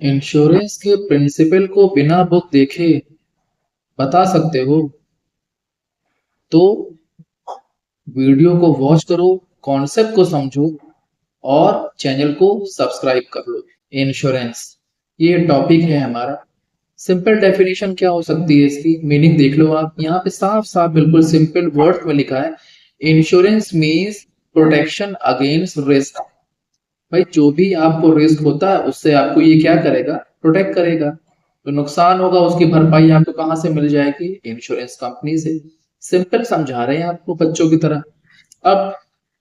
Insurance के principal को बिना बुक देखे बता सकते हो तो वीडियो को वॉच करो, कॉन्सेप्ट को समझो और चैनल को सब्सक्राइब कर लो। इंश्योरेंस ये टॉपिक है हमारा। सिंपल डेफिनेशन क्या हो सकती है, इसकी मीनिंग देख लो आप। यहाँ पे साफ साफ बिल्कुल सिंपल वर्ड में लिखा है, insurance means protection against risk. भाई जो भी आपको रिस्क होता है उससे आपको ये क्या करेगा, प्रोटेक्ट करेगा। तो नुकसान होगा उसकी भरपाई आपको कहाँ से मिल जाएगी, इंश्योरेंस कंपनी से। सिंपल समझा रहे हैं आपको बच्चों की तरह। अब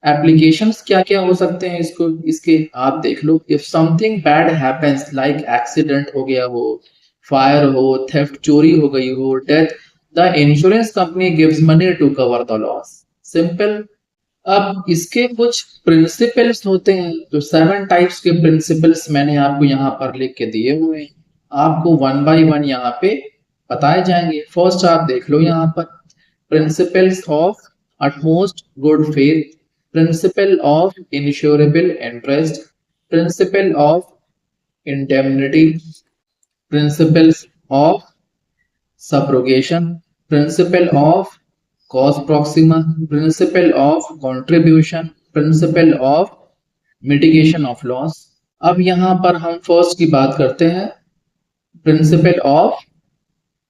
एप्लीकेशंस क्या क्या हो सकते हैं इसको, इसके आप देख लो। If something bad happens like accident हो गया हो, फायर हो, थेफ्ट चोरी हो गई हो, death, the insurance company gives money to cover the loss. Simple. अब इसके कुछ प्रिंसिपल्स होते हैं, जो 7 टाइप्स के प्रिंसिपल्स मैंने आपको यहाँ पर लिख के दिए हुए हैं। आपको वन बाय वन यहाँ पे बताए जाएंगे। फर्स्ट आप देख लो यहाँ पर, principles of utmost good faith, principle of insurable interest, principle of indemnity, principles of subrogation, principle of cause proxima, principle of contribution, principle of mitigation of loss। अब यहां पर हम फर्स्ट की बात करते हैं, principle of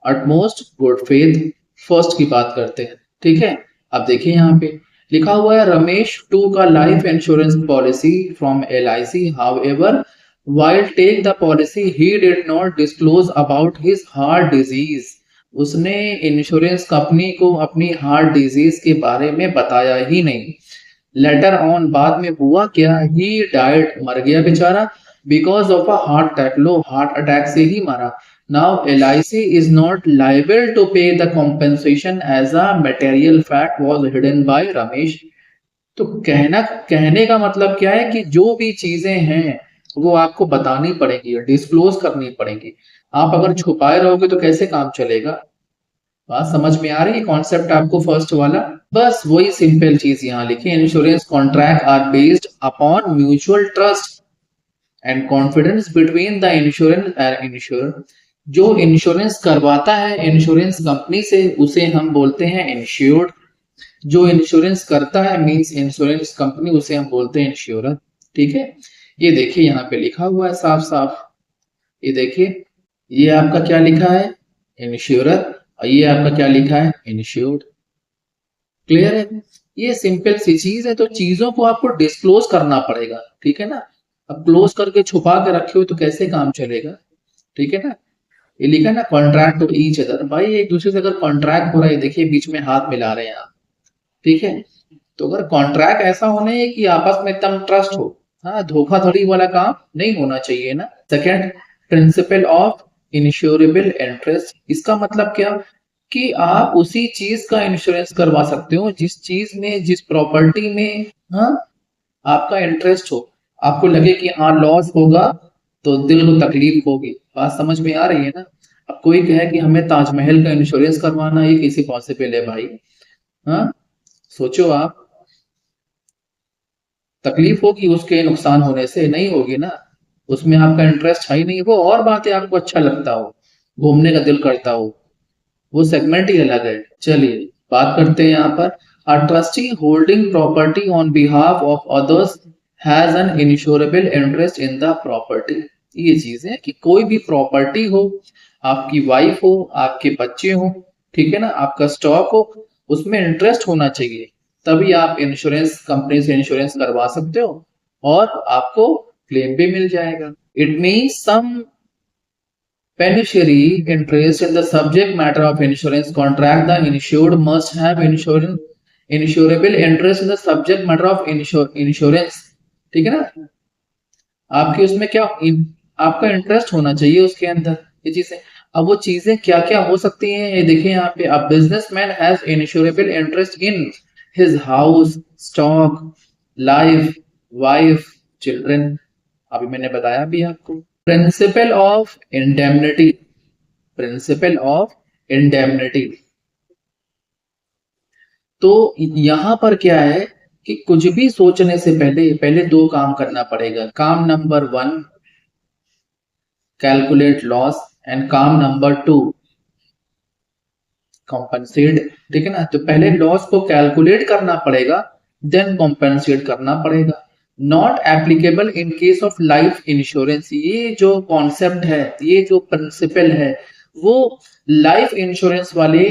utmost good faith. First की बात करते हैं, ठीक है। अब देखिए यहाँ पे लिखा हुआ है, रमेश टू का life insurance policy from LIC, however while take the policy he did not disclose about his heart disease। उसने इंश्योरेंस कंपनी को अपनी हार्ट डिजीज के बारे में बताया ही नहीं। लेटर ऑन, बाद में हुआ क्या, ही डाइड, मर गया बेचारा, because of a heart attack. Low, heart attack से ही मरा। Now LIC is not liable to pay the compensation as a material fact was hidden by Ramesh. तो कहने का मतलब क्या है कि जो भी चीजें हैं वो आपको बतानी पड़ेगी, डिस्क्लोज करनी पड़ेगी। आप अगर छुपाए रहोगे तो कैसे काम चलेगा। बात समझ में आ रही है, कॉन्सेप्ट आपको फर्स्ट वाला। बस वही सिंपल चीज यहाँ लिखी, insurance contract are based upon mutual trust and confidence between the insurance and insure. जो इंश्योरेंस करवाता है इंश्योरेंस कंपनी से उसे हम बोलते हैं इंश्योर्ड। जो इंश्योरेंस करता है मींस इंश्योरेंस कंपनी, उसे हम बोलते हैं इंश्योरर। ठीक है। ये देखिए यहाँ पे लिखा हुआ है साफ साफ, ये देखिए, ये आपका क्या लिखा है, इंश्योरर, और ये आपका क्या लिखा है, इंश्योर्ड। क्लियर है। ये सिंपल सी चीज है, तो चीजों को आपको डिस्क्लोज करना पड़ेगा, ठीक है ना। अब क्लोज करके छुपा के रखे हो तो कैसे काम चलेगा, ठीक है ना। ये लिखा है ना, कॉन्ट्रैक्ट टू ईच अदर। भाई एक दूसरे से अगर कॉन्ट्रैक्ट हो रहा है, देखिए बीच में हाथ मिला रहे हैं आप, ठीक है। तो अगर कॉन्ट्रैक्ट ऐसा होना है कि आपस में एकदम ट्रस्ट हो, हाँ, धोखाधड़ी वाला काम नहीं होना चाहिए ना। Second, principle of insurable interest. इसका मतलब क्या कि आप उसी चीज का इंश्योरेंस करवा सकते हो जिस चीज में, जिस प्रॉपर्टी में, हाँ, आपका इंटरेस्ट हो। आपको लगे कि हाँ लॉस होगा तो दिल को तकलीफ होगी। बात समझ में आ रही है ना। अब कोई कहे कि हमें ताजमहल का इंश्योरेंस करवाना, ये कैसे पॉसिबल है भाई। हाँ, सोचो आप, तकलीफ होगी उसके नुकसान होने से, नहीं होगी ना। उसमें आपका इंटरेस्ट है ही नहीं। वो और बात है, आपको अच्छा लगता हो, घूमने का दिल करता हो, वो सेगमेंट ही अलग है। चलिए बात करते हैं यहाँ पर, a trustee holding property on behalf of others has an insurable interest in the property. ये चीज है कि कोई भी प्रॉपर्टी हो, आपकी वाइफ हो, आपके बच्चे हो, ठीक है ना, आपका स्टॉक हो, उसमें इंटरेस्ट होना चाहिए, तभी आप इंश्योरेंस कंपनी से इंश्योरेंस करवा सकते हो और आपको क्लेम भी मिल जाएगा। It means some beneficiary interest in the subject matter of insurance contract, the insured must have insurable interest in the subject matter of insurance। ठीक है ना। आपके उसमें क्या आपका इंटरेस्ट होना चाहिए उसके अंदर, ये चीजें। अब वो चीजें क्या क्या हो सकती हैं, ये देखिए यहाँ पे, a businessman has insurable interest in his house, stock, life, wife, children. अभी मैंने बताया भी आपको। Principal of indemnity, principal of indemnity. तो यहां पर क्या है कि कुछ भी सोचने से पहले पहले दो काम करना पड़ेगा। काम नंबर 1, कैलकुलेट लॉस, एंड काम नंबर 2 कॉम्पनसेट। ठीक है ना, तो पहले लॉस को कैलकुलेट करना पड़ेगा, देन कॉम्पनसेट करना पड़ेगा। Not applicable in case of life insurance, ये जो कॉन्सेप्ट है, ये जो प्रिंसिपल है, वो लाइफ इंश्योरेंस वाले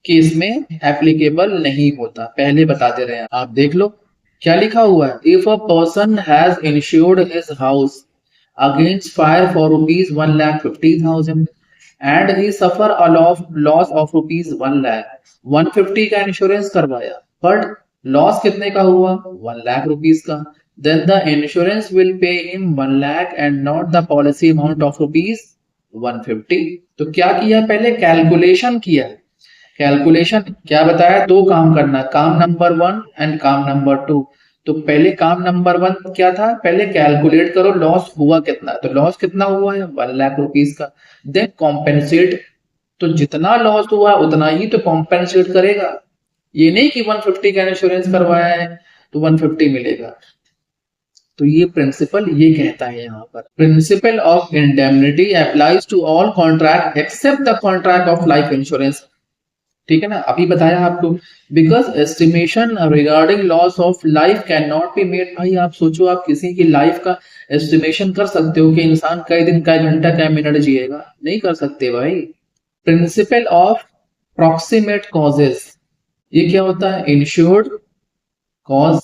केस में एप्लीकेबल नहीं होता, पहले बता दे रहे हैं। आप देख लो क्या लिखा हुआ है, if a person has insured his house against fire for ₹1,50,000 and he suffer a loss of ₹1,00,000, 150 का इंश्योरेंस करवाया, बट लॉस कितने का हुआ? ₹1,00,000 का। Then the insurance will pay him 1,00,000 and not the policy amount of ₹150। तो क्या किया? पहले कैलकुलेशन किया। कैलकुलेशन क्या बताया? दो काम करना, काम नंबर 1 एंड काम नंबर 2। तो पहले काम नंबर 1 क्या था? पहले कैलकुलेट करो लॉस हुआ कितना, तो लॉस कितना हुआ है? ₹1,00,000 का। देन कॉम्पेंसेट, तो जितना लॉस हुआ उतना ही तो कॉम्पेंसेट करेगा, ये नहीं कि 150 का इंश्योरेंस करवाया है तो 150 मिलेगा। तो ये प्रिंसिपल ये कहता है यहाँ पर, principle of indemnity applies to all contract except the contract of life insurance. ठीक है ना, अभी बताया आपको, because estimation regarding loss of life can not be made. भाई आप सोचो, आप किसी की लाइफ का एस्टिमेशन कर सकते हो कि इंसान कई दिन, कई घंटा, कई मिनट जिएगा? नहीं कर सकते भाई। प्रिंसिपल ऑफ प्रॉक्सिमेट कॉजेस, ये क्या होता है? इंश्योर्ड कॉज,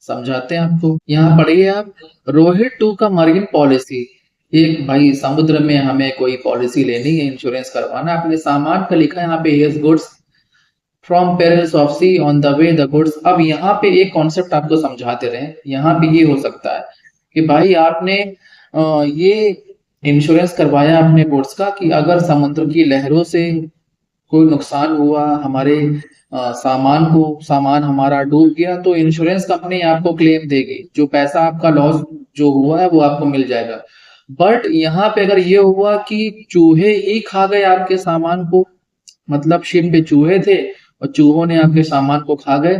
समझाते हैं आपको। यहाँ पढ़िए आप, रोहित 2 का मरीन पॉलिसी। एक भाई समुद्र में हमें कोई पॉलिसी लेनी है, इंश्योरेंस करवाना, अपने सामान का लिखा है यहाँ पे, his goods from perils of sea on the way the goods. अब यहाँ पे एक कॉन्सेप्ट आपको समझाते रहे, यहाँ पे ये हो सकता है कि भाई आपने ये इंश्योरेंस करवाया अपने गुड्स का कि अगर समुद्र की लहरों से कोई नुकसान हुआ, हमारे सामान हमारा डूब गया, तो इंश्योरेंस कंपनी आपको क्लेम देगी, जो पैसा आपका लॉस जो हुआ है वो आपको मिल जाएगा। बट यहाँ पे अगर ये हुआ कि चूहे ही खा गए आपके सामान को, मतलब शिप पे चूहे थे और चूहों ने आपके सामान को खा गए,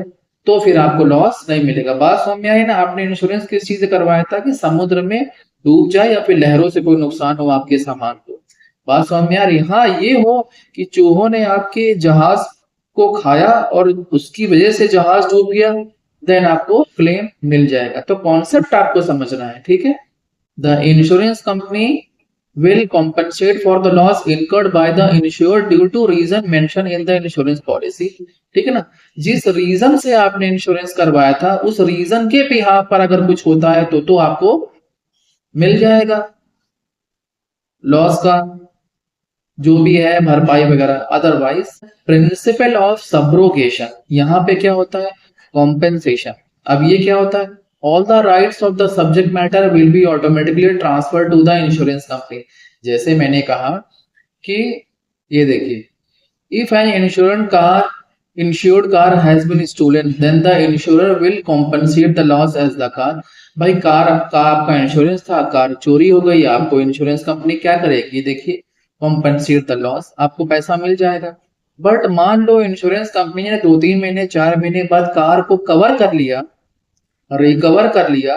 तो फिर आपको लॉस नहीं मिलेगा। बात समझ में आई ना? आपने इंश्योरेंस किस चीज से करवाया था कि समुद्र में डूब जाए या फिर लहरों से कोई नुकसान हो आपके सामान को। बात समझ में आ रही? हाँ, ये हो कि चूहों ने आपके जहाज को खाया और उसकी वजह से जहाज डूब गया, देन आपको क्लेम मिल जाएगा। तो कॉन्सेप्ट आपको समझना है, ठीक है। The insurance company will compensate for the loss incurred by the insured due to reason mentioned in the insurance policy। ठीक है ना, जिस रीजन से आपने इंश्योरेंस करवाया था उस रीजन के बिहाफ पर अगर कुछ होता है तो आपको मिल जाएगा लॉस का जो भी है भरपाई वगैरह। अदरवाइज प्रिंसिपल ऑफ सब्रोगेशन, यहाँ पे क्या होता है? कॉम्पेंसेशन। अब ये क्या होता है? All the rights of the subject matter will be automatically transfer to the insurance company. जैसे मैंने कहा कि ये देखिए, if an insured car has been stolen then the insurer will compensate the loss as the car. भाई car का आपका insurance था, कार चोरी हो गई, आपको इंश्योरेंस कंपनी क्या करेगी? देखिए, कॉम्पनसेट द लॉस, आपको पैसा मिल जाएगा। बट मान लो इंश्योरेंस कंपनी ने 2-3 महीने 4 महीने बाद कार को कवर कर लिया, रिकवर कर लिया,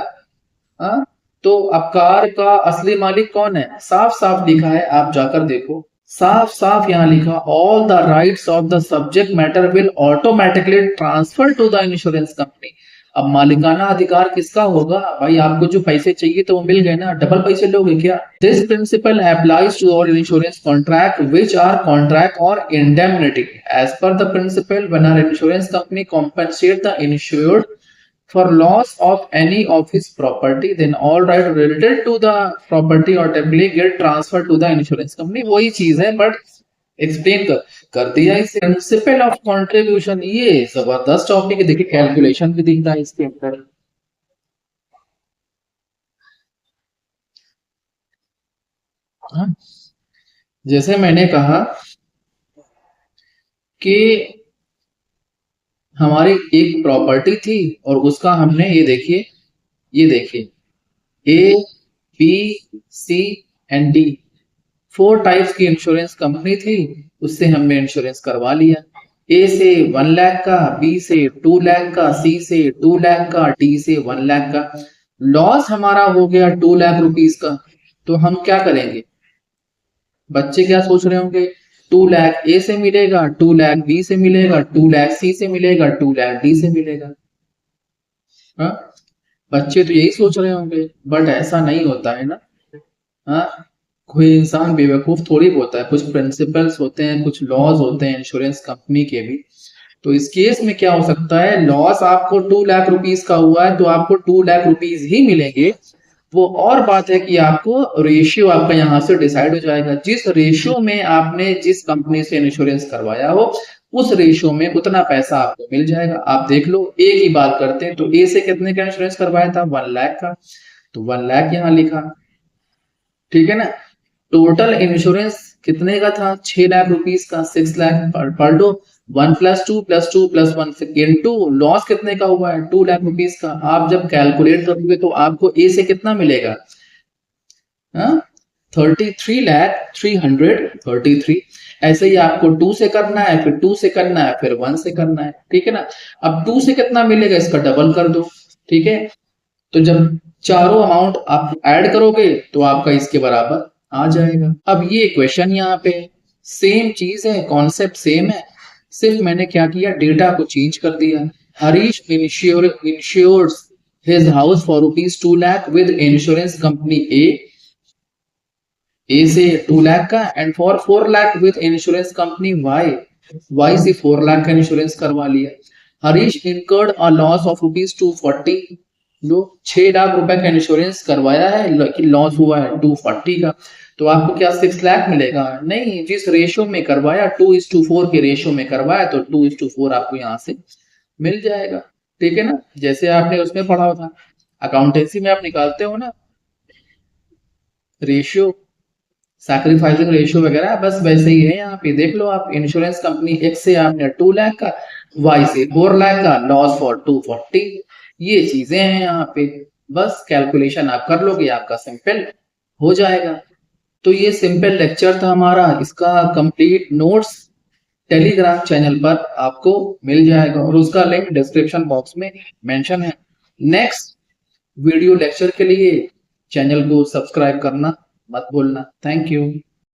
हाँ, तो अब कार का असली मालिक कौन है? साफ साफ लिखा है, आप जाकर देखो, साफ साफ यहाँ लिखा, all the rights of the subject matter will automatically transfer to the insurance company. अब मालिकाना अधिकार किसका होगा? भाई आपको जो पैसे चाहिए तो वो मिल गए ना, डबल पैसे लोगे क्या? This principle applies to all insurance contract which are contract of indemnity as per the principle when are insurance company compensate the insured for loss of any of his property, then all right related to the property automatically get transferred to the insurance company। वही चीज है but explain कर दिया इसे। Principle of contribution, ये जबरदस्त topic है, देखिए कैलकुलेशन भी दिखता है इसके अंदर। हाँ, जैसे मैंने कहा कि हमारी एक प्रॉपर्टी थी और उसका हमने ये देखिए A B C and D 4 types की इंश्योरेंस कंपनी थी, उससे हमने इंश्योरेंस करवा लिया। ए से 1 लाख का, बी से 2 लाख का, सी से 2 लाख का, डी से 1 लाख का। लॉस हमारा हो गया 2 लाख रुपीस का, तो हम क्या करेंगे? बच्चे क्या सोच रहे होंगे, 2 लाख ए से मिलेगा, 2 लाख बी से मिलेगा, 2 लाख सी से मिलेगा, 2 लाख डी से मिलेगा। हाँ, बच्चे तो यही सोच रहे होंगे, बट ऐसा नहीं होता है ना। हाँ, कोई इंसान बेवकूफ थोड़ी होता है, कुछ प्रिंसिपल्स होते हैं, कुछ लॉज होते हैं इंश्योरेंस कंपनी के भी। तो इस केस में क्या हो सकता है, लॉस आपको 2 लाख रुपीज का हुआ है तो आपको 2 लाख रुपीज ही मिलेंगे। वो और बात है कि आपको रेशियो आपका यहाँ से डिसाइड हो जाएगा, जिस रेशियो में आपने जिस कंपनी से इंश्योरेंस करवाया हो उस रेशियो में उतना पैसा आपको मिल जाएगा। आप देख लो, ए की बात करते हैं तो ए से कितने का इंश्योरेंस करवाया था, 1 लाख का, तो 1 लाख यहाँ लिखा, ठीक है ना। टोटल इंश्योरेंस कितने का था, 6 लाख रुपीज का, 6 लाख पर डो, 1+2+2+1 इंटू लॉस कितने का हुआ है, 2 लाख रुपीज का। आप जब कैलकुलेट करोगे तो आपको ए से कितना मिलेगा, 33,333। ऐसे ही आपको 2 से करना है, फिर 2 से करना है, फिर 1 से करना है, ठीक है ना। अब 2 से कितना मिलेगा इसका डबल कर दो, ठीक है। तो जब चारों अमाउंट आप ऐड करोगे तो आपका इसके बराबर आ जाएगा। अब ये क्वेश्चन यहाँ पे सेम चीज है, कॉन्सेप्ट सेम है, सिर्फ मैंने क्या किया, डेटा को चेंज कर दिया। Harish insures his house for ₹2 lakh with insurance company A से 2 लाख का, and for 4 lakh with insurance company Y से 4 लाख का इंश्योरेंस करवा लिया। Harish incurred a loss of ₹240, जो 6 लाख रुपए का इंश्योरेंस करवाया है लेकिन लॉस हुआ है 240 का। तो आपको क्या 6 लाख मिलेगा, नहीं, जिस रेशियो में करवाया 2:4 के रेशियो में करवाया तो 2:4 आपको यहाँ से मिल जाएगा, ठीक है ना। जैसे आपने उसमें पढ़ा था, अकाउंटेंसी में आप निकालते हो ना रेशियो, सैक्रिफाइसिंग रेशियो वगैरह, बस वैसे ही है यहाँ पे। देख लो आप, इंश्योरेंस कंपनी एक्स से आपने 2 लाख का, वाई से 4 लाख का, लॉस फॉर 240, ये चीजें हैं यहाँ पे। बस कैलकुलेशन आप कर लोगे, आपका सिंपल हो जाएगा। तो ये सिंपल लेक्चर था हमारा, इसका कंप्लीट नोट्स टेलीग्राम चैनल पर आपको मिल जाएगा और उसका लिंक डिस्क्रिप्शन बॉक्स में मेंशन है। नेक्स्ट वीडियो लेक्चर के लिए चैनल को सब्सक्राइब करना मत भूलना। Thank you.